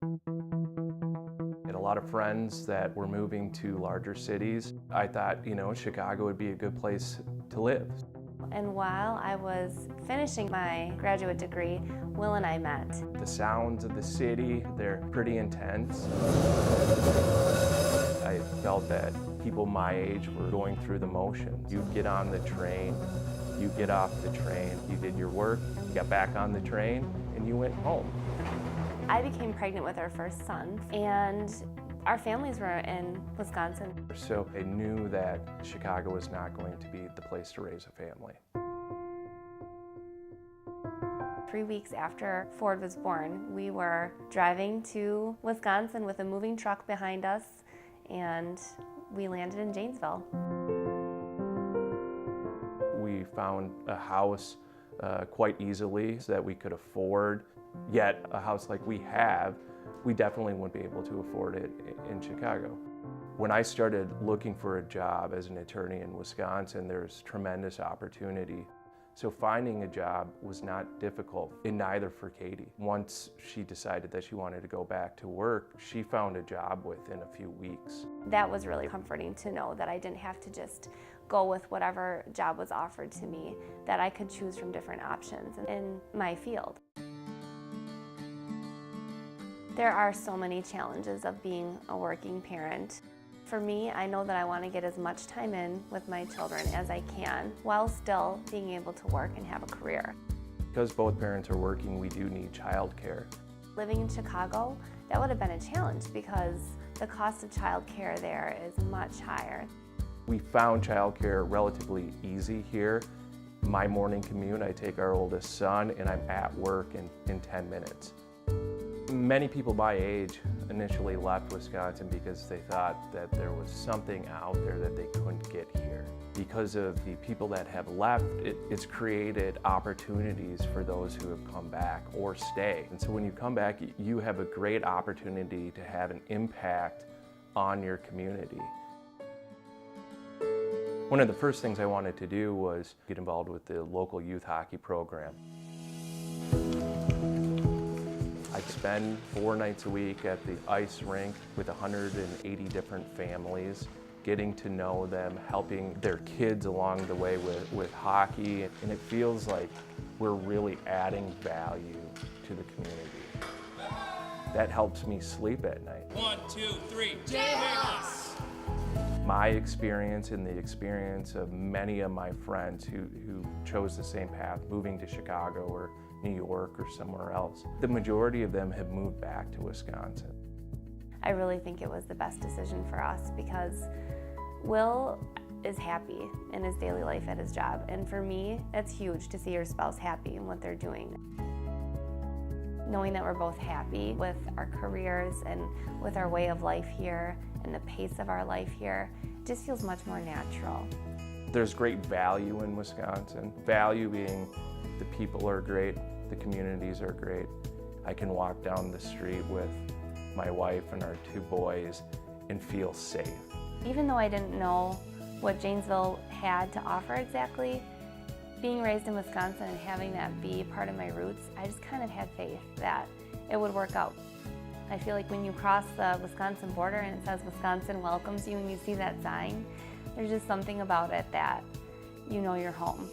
I had a lot of friends that were moving to larger cities. I thought, Chicago would be a good place to live. And while I was finishing my graduate degree, Will and I met. The sounds of the city, they're pretty intense. I felt that people my age were going through the motions. You get on the train, you get off the train, you did your work, you got back on the train, and you went home. I became pregnant with our first son, and our families were in Wisconsin. So I knew that Chicago was not going to be the place to raise a family. 3 weeks after Ford was born, we were driving to Wisconsin with a moving truck behind us, and we landed in Janesville. We found a house quite easily that we could afford, yet a house like we have, we definitely wouldn't be able to afford it in Chicago. When I started looking for a job as an attorney in Wisconsin, there's tremendous opportunity. So finding a job was not difficult, and neither for Katie. Once she decided that she wanted to go back to work, she found a job within a few weeks. That was really comforting to know that I didn't have to just go with whatever job was offered to me, that I could choose from different options in my field. There are so many challenges of being a working parent. For me, I know that I want to get as much time in with my children as I can while still being able to work and have a career. Because both parents are working, we do need childcare. Living in Chicago, that would have been a challenge because the cost of childcare there is much higher. We found childcare relatively easy here. My morning commute, I take our oldest son and I'm at work in 10 minutes. Many people my age initially left Wisconsin because they thought that there was something out there that they couldn't get here. Because of the people that have left, it's created opportunities for those who have come back or stay. And so when you come back, you have a great opportunity to have an impact on your community. One of the first things I wanted to do was get involved with the local youth hockey program. I'd spend 4 nights a week at the ice rink with 180 different families, getting to know them, helping their kids along the way with hockey, and it feels like we're really adding value to the community. That helps me sleep at night. 1, 2, 3, Jayhawks! My experience and the experience of many of my friends who chose the same path, moving to Chicago or New York or somewhere else, the majority of them have moved back to Wisconsin. I really think it was the best decision for us because Will is happy in his daily life at his job, and for me, it's huge to see your spouse happy in what they're doing. Knowing that we're both happy with our careers and with our way of life here and the pace of our life here just feels much more natural. There's great value in Wisconsin. Value being the people are great, the communities are great. I can walk down the street with my wife and our 2 boys and feel safe. Even though I didn't know what Janesville had to offer exactly, being raised in Wisconsin and having that be part of my roots, I just kind of had faith that it would work out. I feel like when you cross the Wisconsin border and it says Wisconsin welcomes you and you see that sign, there's just something about it that you know you're home.